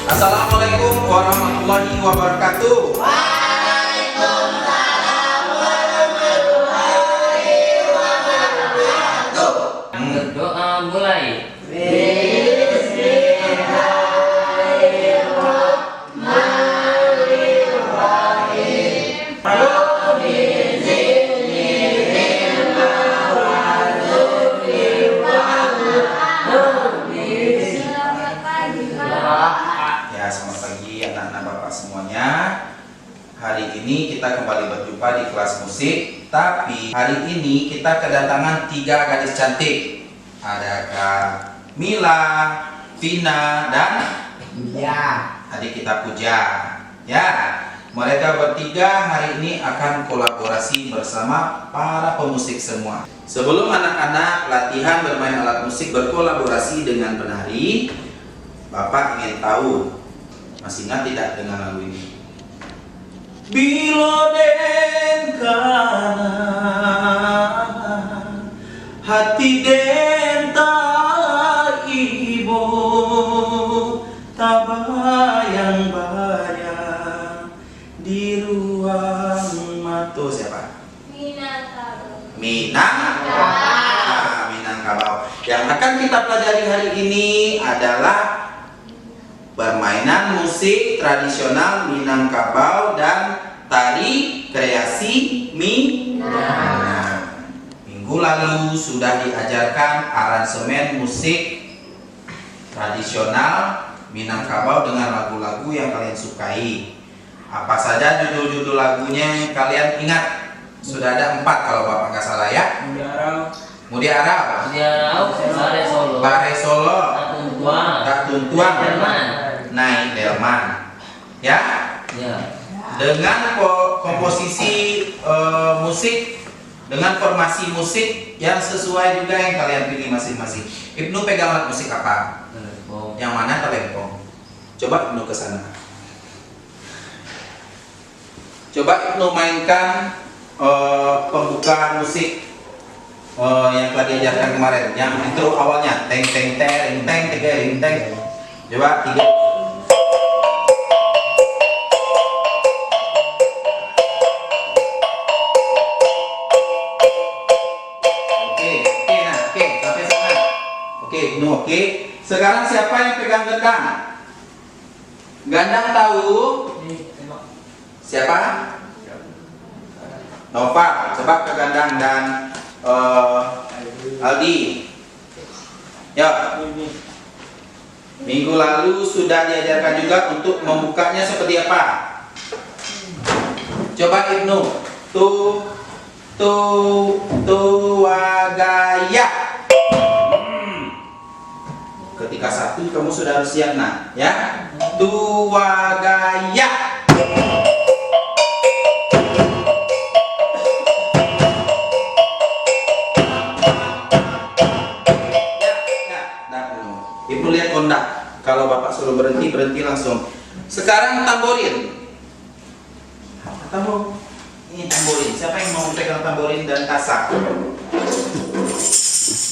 Assalamualaikum warahmatullahi wabarakatuh. Waalaikumsalam warahmatullahi wabarakatuh. Berdoa mulai. Ya, selamat pagi anak-anak Bapak semuanya. Hari ini kita kembali berjumpa di kelas musik. Tapi hari ini kita kedatangan 3 gadis cantik. Ada Kak Mila, Vina, dan adik kita Puja. Ya, mereka bertiga hari ini akan kolaborasi bersama para pemusik semua. Sebelum anak-anak latihan bermain alat musik berkolaborasi dengan penari, Bapak ingin tahu, masih ingat tidak dengan lagu ini? Bilo den kana hati den ta ibu tabayang-bayang di ruang mata. Siapa? Minangkabau. Yang akan kita pelajari hari ini adalah permainan musik tradisional Minangkabau dan tari kreasi Minang. Minggu lalu sudah diajarkan aransemen musik tradisional Minangkabau dengan lagu-lagu yang kalian sukai. Apa saja judul-judul lagunya yang kalian ingat? Sudah ada 4 kalau Bapak nggak salah ya. Mudia Arab, Bare Solo, Tak Tuntuang, Naik Delman. Ya? Dengan komposisi musik, dengan formasi musik yang sesuai juga yang kalian pilih masing-masing. Ibnu pegang alat musik apa? Yang mana telempong? Coba Ibnu ke sana. Coba Ibnu mainkan pembukaan musik yang telah diajarkan kemarin, yang intro awalnya teng teng teng teng teng teng. Coba 3. Oke, sampai sana. Oke, oke. Sekarang siapa yang pegang gendang? Gandang tahu? Siapa? Nova, coba ke gandang dan Aldi. Ya. Minggu lalu sudah diajarkan juga untuk membukanya seperti apa. Coba Ibnu. Wagaya. Ketika 1 kamu sudah harus siap nah, ya. Wagaya. Ibnu lihat kondak. Kalau Bapak suruh berhenti, berhenti langsung. Sekarang tamborin. Ini tamborin. Siapa yang mau pegang tamborin dan tasak?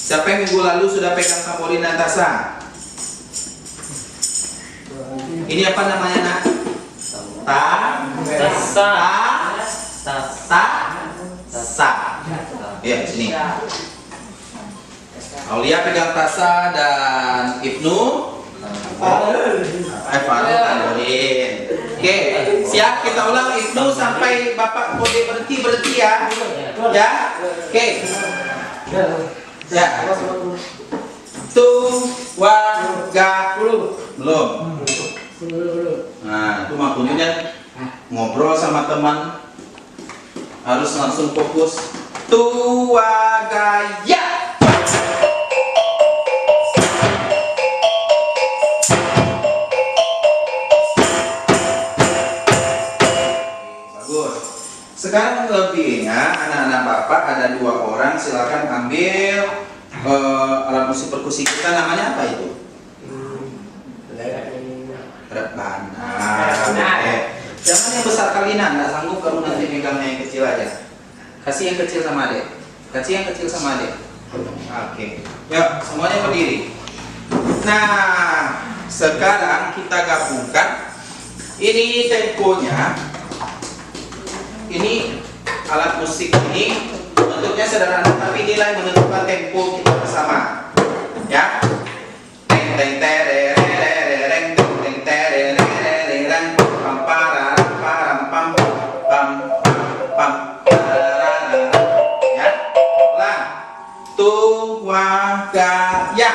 Siapa yang minggu lalu sudah pegang tamborin dan tasak? Ini apa namanya nak? Tasa. Ya, sini. Aulia pegang tasa dan Ibnu Farul tamborin. Oke, siap, kita ulang Ibnu sampai Bapak kode berhenti ya. Ya. Oke. Ya. Belum. Nah, itu makanya ngobrol sama teman harus langsung fokus. Gaya. Sekarang lebihnya anak-anak Bapak ada 2 orang, silakan ambil alat musik perkusi kita. Namanya apa itu? Rebana. Jangan yang besar kali nggak sanggup kamu nanti megangnya yang kecil aja. Kasih yang kecil sama adek. Oke. Ya, semuanya berdiri. Nah, sekarang kita gabungkan. Ini temponya. Ini alat musik ini bentuknya sederhana, tapi nilai menentukan tempo kita bersama. Ya. Teng teng terereng teng teng terereng pam param param pam pam pam tarara. Ya. Ulang. Tu wa ga ya.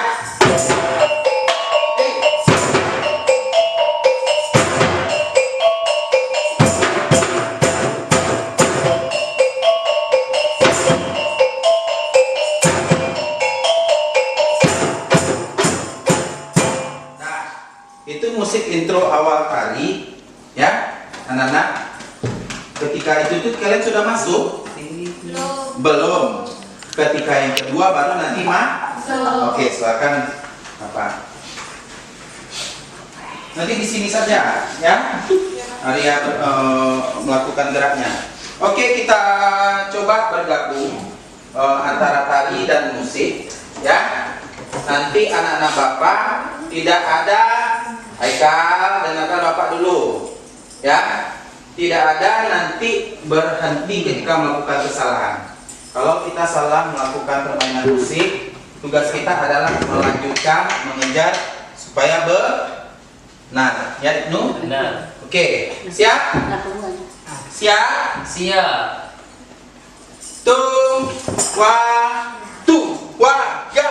Itu musik intro awal tari, ya anak-anak. Ketika itu tuh kalian sudah masuk? Belum. Ketika yang kedua baru nanti Oke, silakan apa? Nanti di sini saja, ya. Arya melakukan geraknya. Oke, kita coba bergabung antara tari dan musik, ya. Nanti anak-anak Bapak tidak ada Haikal, dengarkan Bapak dulu, ya. Tidak ada nanti berhenti ketika melakukan kesalahan. Kalau kita salah melakukan permainan musik, tugas kita adalah melanjutkan, mengejar supaya benar. Ya, Nu? Benar. Oke, siap? Siap? Siap. Tung, wa, tu, wa, ya.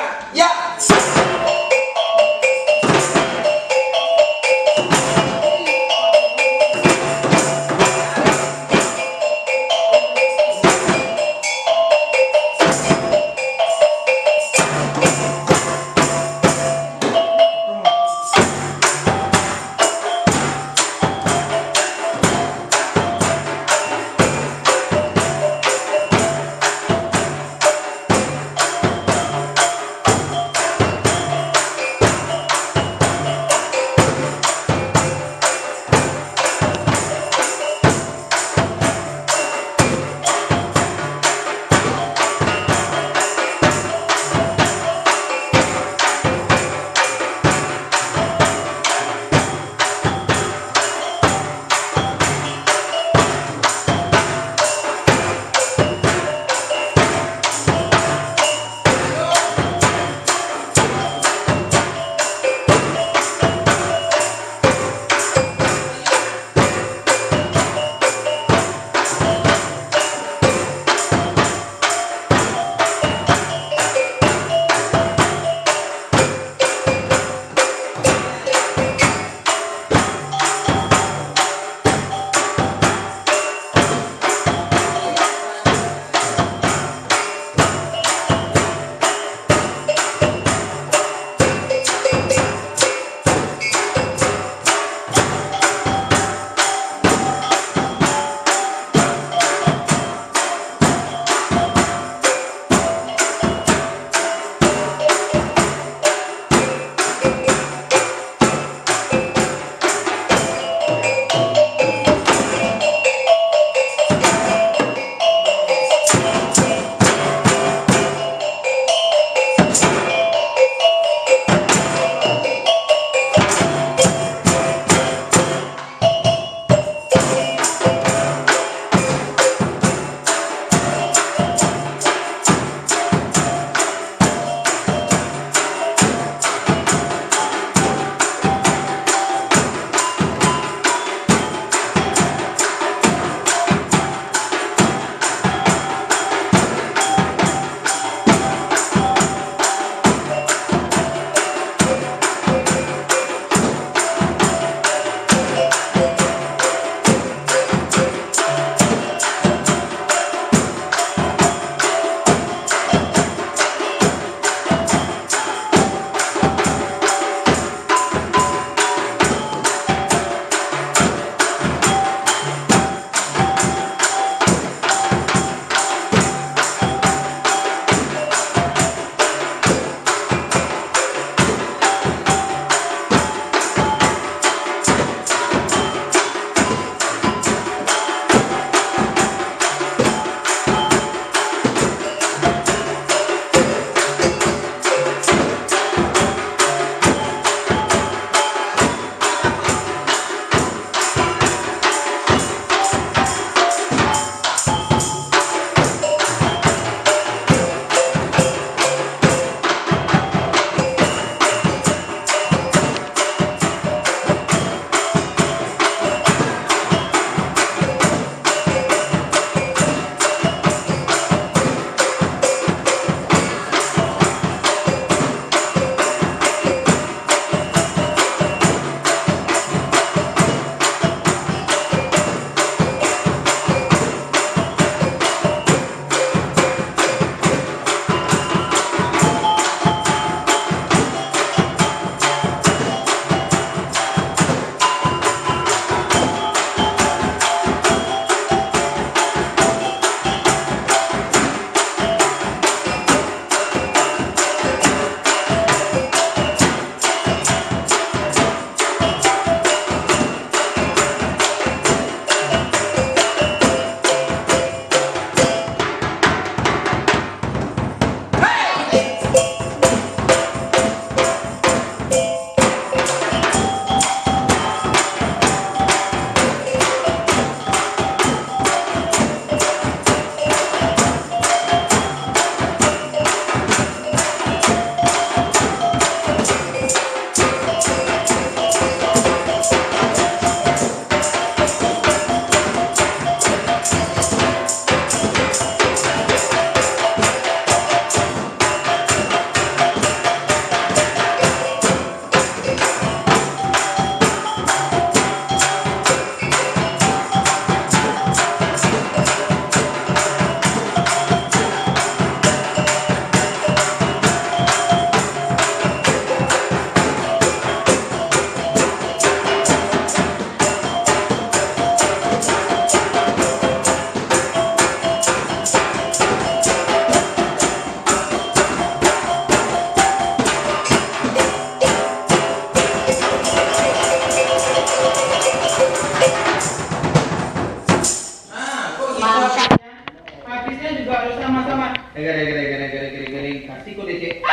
sama-sama. Gering. Kasih kode cek.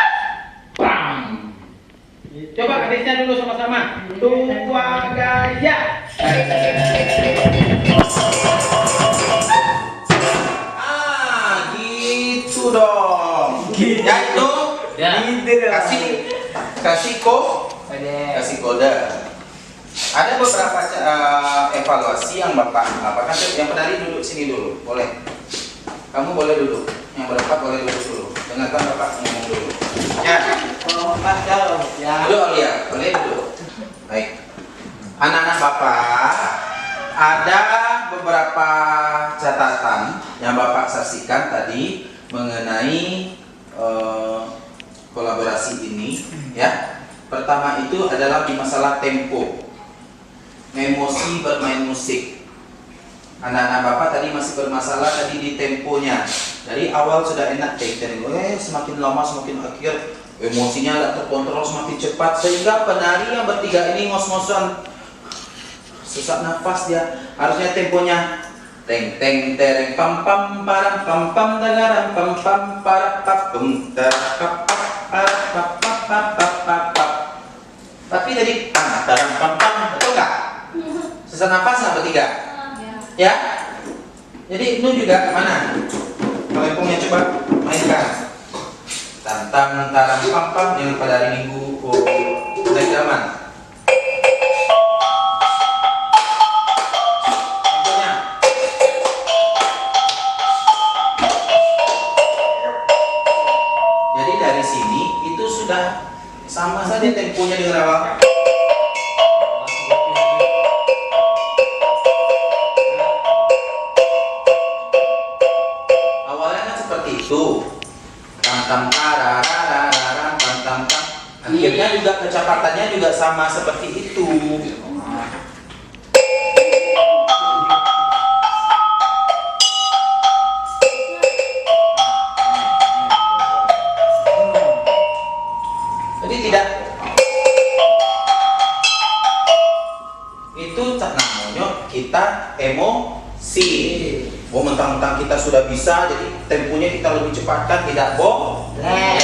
Bang. Coba habisnya dulu sama-sama. Tua gaya. Gitu dong. Ya itu. Ya. Kasih kode. Ada beberapa evaluasi yang Bapak kan yang penari duduk sini dulu, boleh. Kamu boleh duduk. Yang berempat boleh duduk dulu. Dengarkan Bapak ngomong dulu. Ya. Duduk Aulia, boleh duduk. Baik. Anak-anak Bapak, ada beberapa catatan yang Bapak saksikan tadi mengenai kolaborasi ini, ya. Pertama itu adalah di masalah tempo. Emosi bermain musik. Anak-anak Bapak tadi masih bermasalah tadi di temponya. Dari awal sudah enak semakin lama semakin akhir emosinya tidak terkontrol semakin cepat sehingga penari yang bertiga ini ngos-ngosan sesak nafas dia. Harusnya temponya teng teng tereng pam pam param pam pam dagaram pam pam para pap tum tarap pap pap. Tapi tadi pam taram pam pam, betul nggak? Sesak nafas nggak bertiga? Ya. Jadi itu juga mana? Pelempungnya coba mainkan. Tantang taram pam pam yang pada hari Minggu diagraman. Jadi dari sini itu sudah sama saja temponya dengan awal. Awalnya kan seperti itu. Tam tararararam tam. Akhirnya juga kecepatannya juga sama seperti itu. Jadi tidak itu namanya kita emosi. Oh mentang-mentang kita sudah bisa, jadi temponya kita lebih cepatkan, tidak boleh.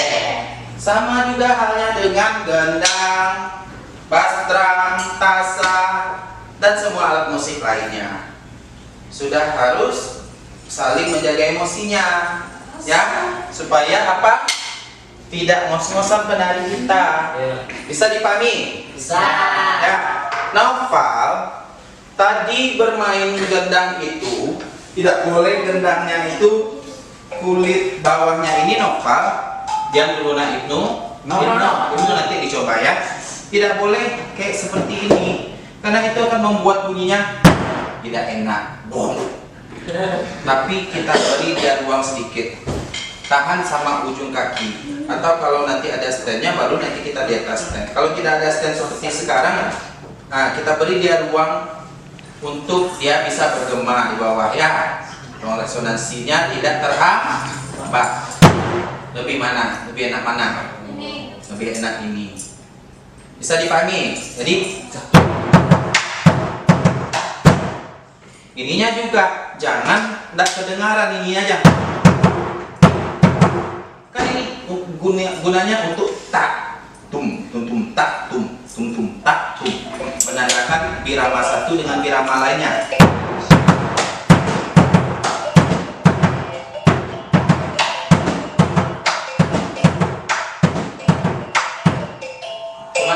Sama juga halnya dengan gendang, bass drum, tasa, dan semua alat musik lainnya. Sudah harus saling menjaga emosinya, ya, supaya apa? Tidak ngos-ngosan penari kita. Bisa dipahami? Bisa. Ya. Noval tadi bermain gendang itu tidak boleh gendangnya itu kulit bawahnya ini Noval yang dulu Ibnu nanti dicoba ya. Tidak boleh kayak seperti ini karena itu akan membuat bunyinya tidak enak. Tapi kita beri dia ruang sedikit. Tahan sama ujung kaki. Atau kalau nanti ada standnya baru nanti kita di atas stand. Kalau tidak ada stand seperti sekarang, nah kita beri dia ruang untuk dia bisa bergema di bawah ya. Ruang resonansinya tidak terhambat. Lebih mana? Lebih enak mana? Ini. Lebih enak ini. Bisa dipahami? Jadi ininya juga jangan tidak kedengaran ini aja. Kan ini gunanya untuk tak tum tak tum tak tum, menandakan birama satu dengan birama lainnya. Coba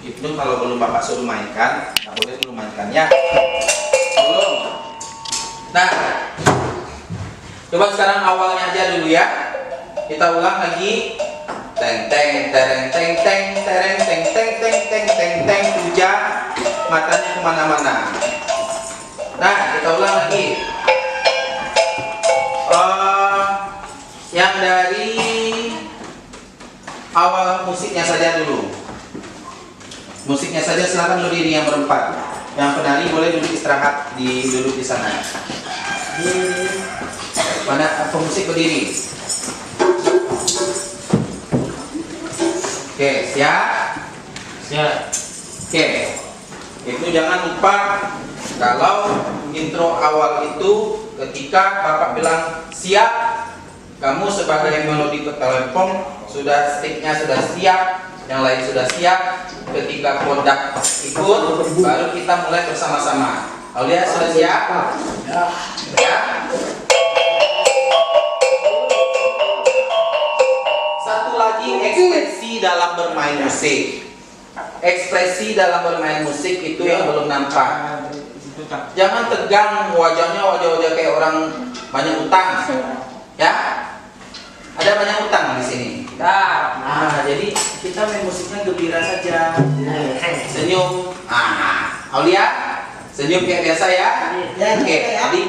Ibnu kalau belum Bapak suruh mainkan, nggak boleh dulu mainkannya. Belum. Nah, coba sekarang awalnya aja dulu ya. Kita ulang lagi. Teng teng tereng teng teng tereng teng teng teng teng teng teng puja matanya kemana-mana. Nah, kita ulang lagi. Yang dari awal musiknya saja dulu. Musiknya saja silakan berdiri yang berempat. Yang penari boleh duduk istirahat duduk di sana. Mana pemusik berdiri? Oke, siap? Siap. Oke. Itu jangan lupa kalau intro awal itu ketika Bapak bilang siap, kamu sebagai melodi telepon sudah sticknya sudah siap, yang lain sudah siap. Ketika kondak ikut, baru kita mulai bersama-sama. Aulia sudah siap? Ya. Satu lagi, ekspresi dalam bermain musik. Ekspresi dalam bermain musik itu yang belum nampak. Jangan tegang wajahnya, wajah-wajah kayak orang banyak utang. Ya? Ada banyak utang di sini. Nah, jadi kita main musiknya gembira saja. Senyum. Aulia, senyum kayak biasa ya. Oke, Adi.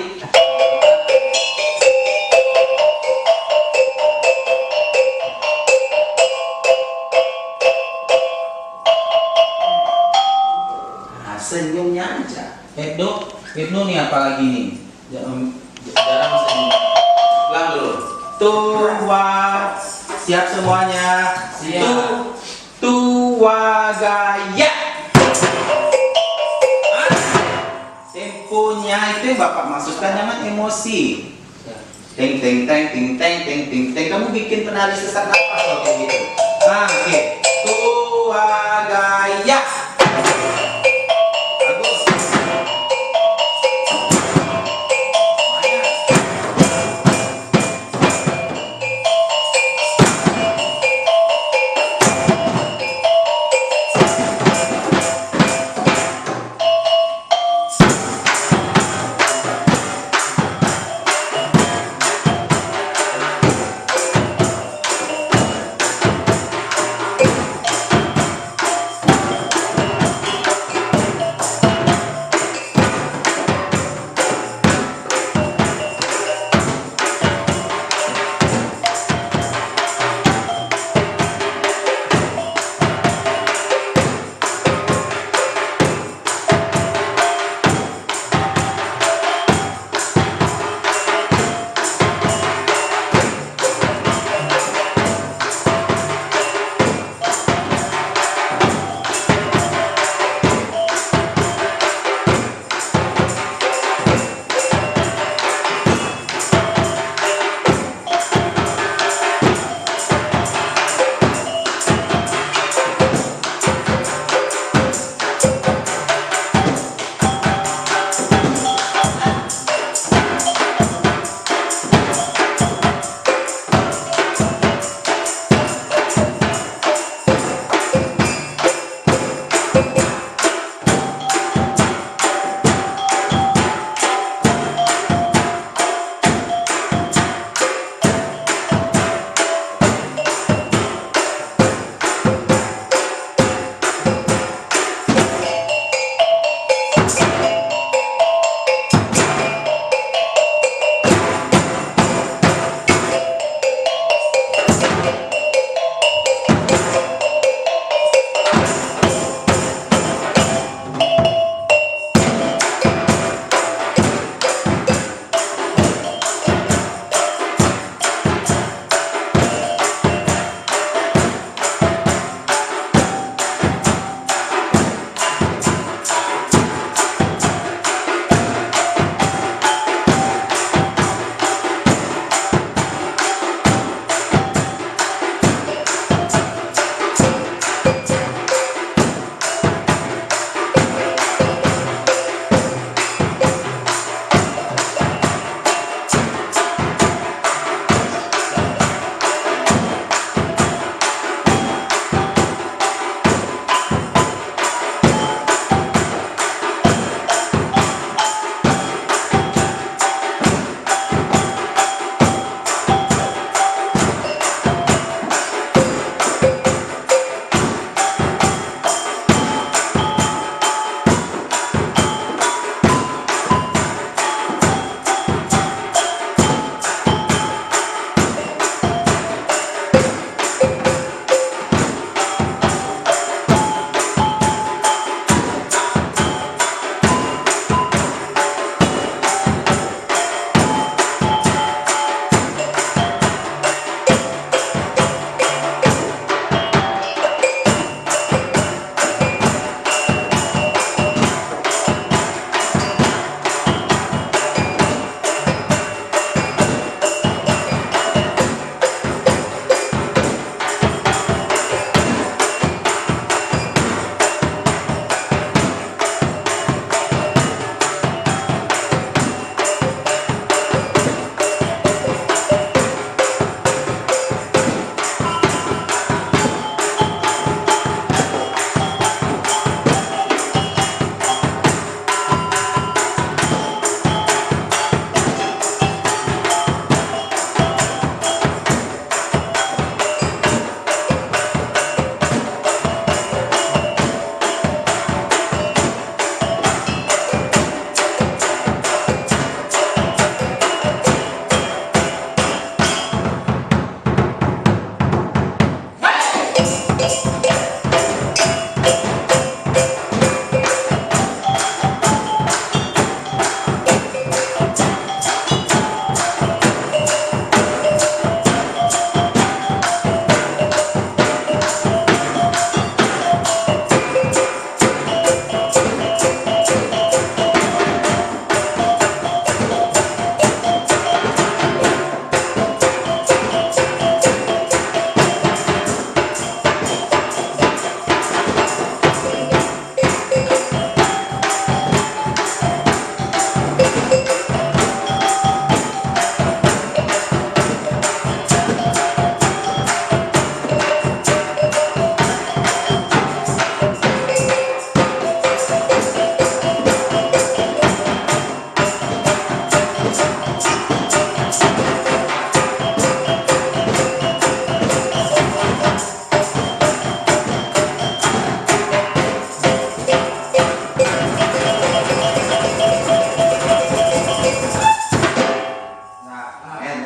Nah, senyumnya aja. Ibnu nih apalagi nih? Jarang senyum. Ulang dulu. Tua, siap semuanya. Siap. Tua gaya. Temponya itu yang Bapak maksudkan jangan emosi. Teng teng teng teng teng teng teng teng. Kamu bikin penari sesak nafas loh kayak gitu. Oke. Tua gaya. Bagus.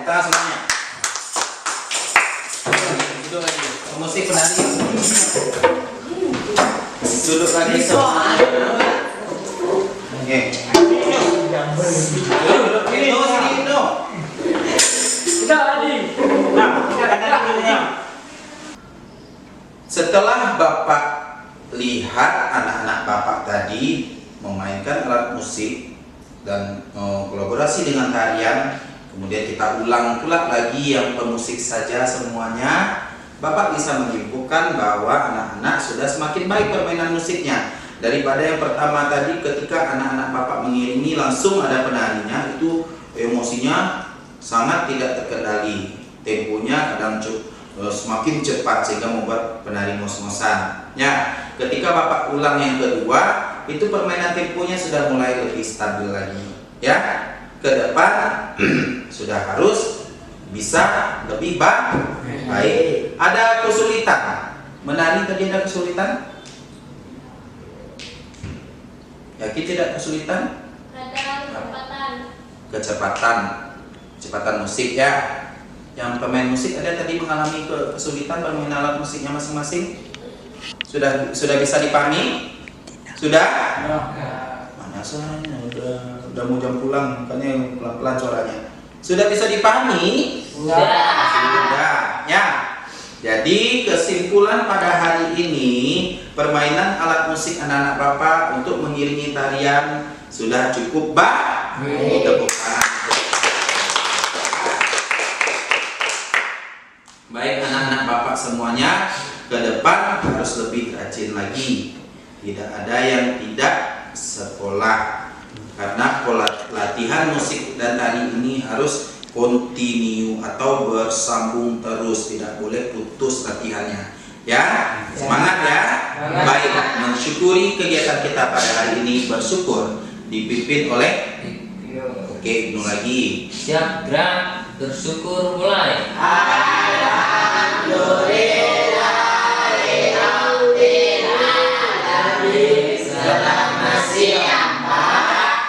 tangan semuanya. Duduk lagi. Musik penari. Duduk lagi semua. Oke. Duduk sini dong. Setelah Bapak lihat anak-anak Bapak tadi memainkan alat musik dan kolaborasi dengan tarian, kemudian kita ulang pula lagi yang pemusik saja semuanya, Bapak bisa menyimpulkan bahwa anak-anak sudah semakin baik permainan musiknya. Daripada yang pertama tadi ketika anak-anak Bapak mengiringi langsung ada penarinya, itu emosinya sangat tidak terkendali, temponya kadang semakin cepat sehingga membuat penari ngos-ngosan. Ya, ketika Bapak ulang yang kedua, itu permainan temponya sudah mulai lebih stabil lagi. Ya, ke depan sudah harus bisa lebih baik. Ada kesulitan menari tadi, ada kesulitan? Yakin tidak kesulitan? Ada Kecepatan musik ya. Yang pemain musik ada tadi mengalami kesulitan permainan alat musiknya masing-masing. Sudah bisa dipahami? Sudah? Mana suaranya? Udah mau jam pulang, makanya pelan-pelan suaranya. Sudah bisa dipahami? Sudah. Ya. Jadi kesimpulan pada hari ini, permainan alat musik anak-anak Bapak untuk mengiringi tarian sudah cukup baik. Baik anak-anak Bapak semuanya, ke depan harus lebih rajin lagi. Tidak ada yang tidak sekolah, karena latihan musik dan tari ini harus kontinu atau bersambung terus, tidak boleh putus latihannya. Ya, semangat ya. Baik, mensyukuri kegiatan kita pada hari ini, bersyukur dipimpin oleh Ibnu lagi. Siap, gerak, bersyukur, mulai.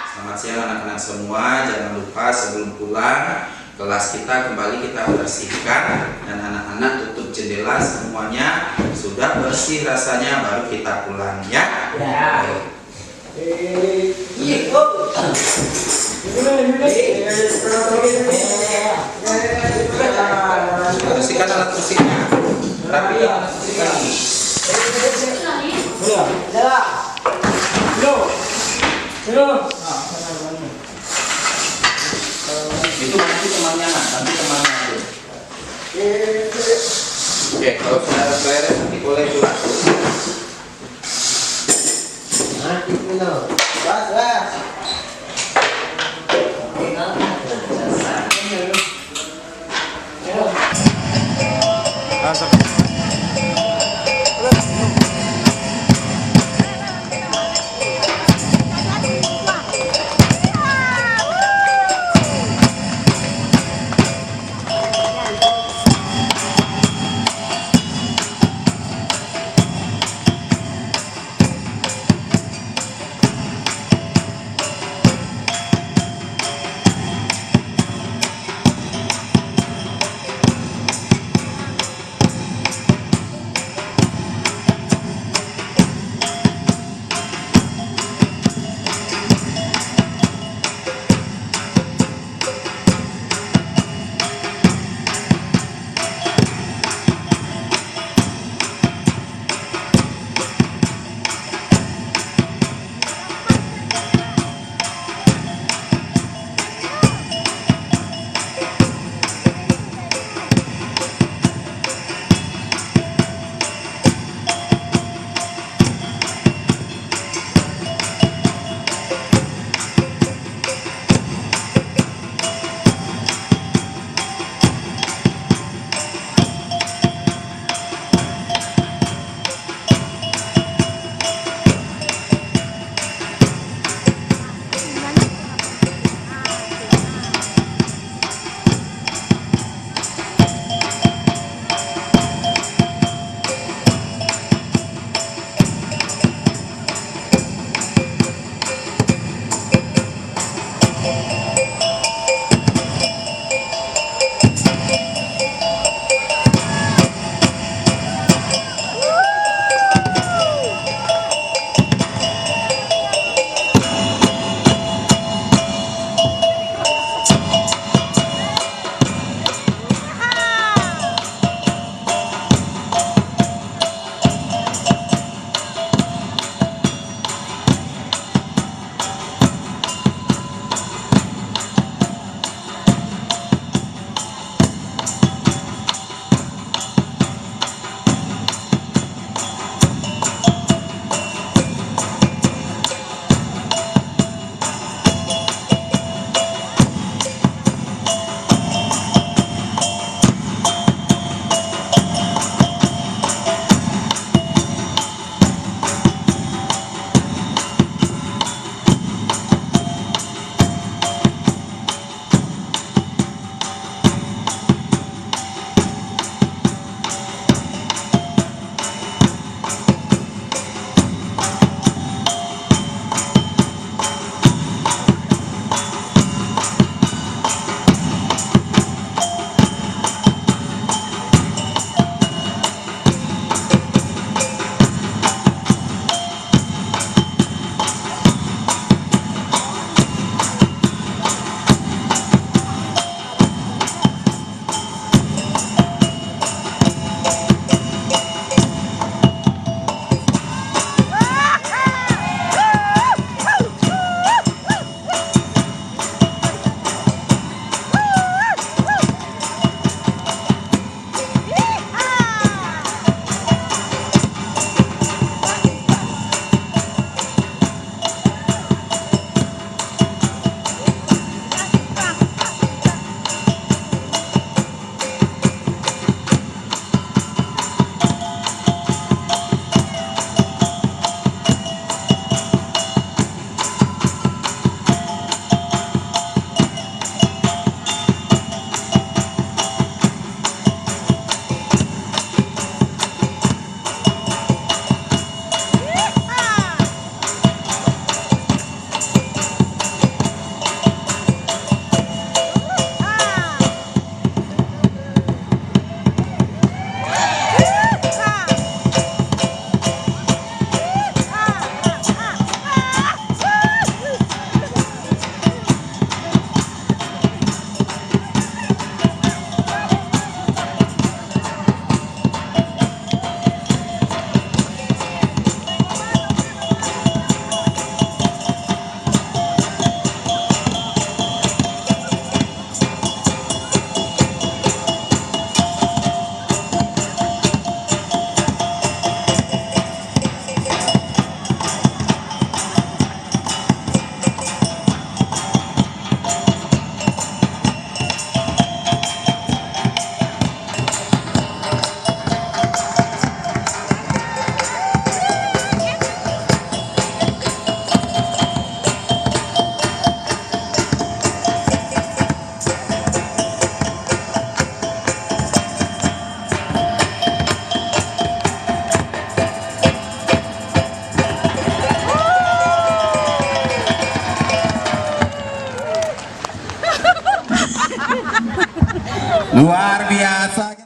Selamat siang anak-anak semua. Jangan lupa sebelum pulang kelas kita kembali kita bersihkan, dan anak-anak tutup jendela semuanya. Sudah bersih rasanya baru kita pulang ya. Bersihkan alat musiknya. Rapi alat musik lagi. Itu nanti temannya, Oke, kalau sudah beres nanti boleh pulang. Luar biasa.